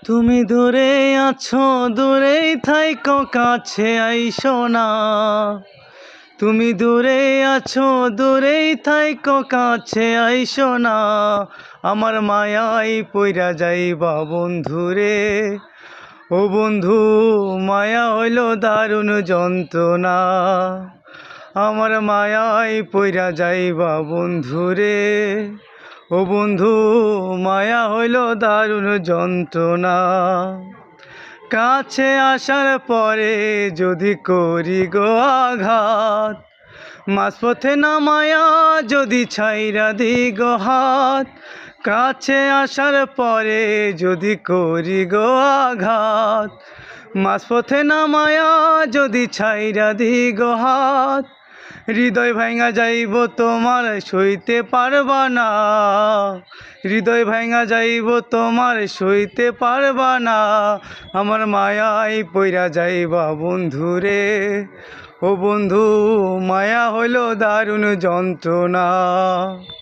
তুমি দূরে আছো, দূরেই থাইকো, কাছে আইসো না। তুমি দূরে আছো, দূরেই থাইকো, কাছে আইসো না। আমার মায়াই পইরা যাইবা বন্ধুরে। ও বন্ধু, মায়া হইল দারুণ যন্ত্রণা। আমার মায়াই পইরা যাইবা বন্ধুরে। ও বন্ধু, মায়া হইল দারুণ যন্ত্রণা। কাছে আসার পরে যদি করি গো আঘাত, মাঝপথে নামায়া যদি ছাইরা দি গো হাত। কাছে আসার পরে যদি করি গো আঘাত, মাঝপথে নামায়া যদি ছাইরা দি গো হাত। হৃদয় ভাঙা যাইব তোমার সইতে পারবা না। হৃদয় ভাঙা যাইব তোমার সইতে পারবা না। আমার মায়াই পইরা যাইবা বন্ধুরে। ও বন্ধু, মায়া হইল দারুণ যন্ত্রণা।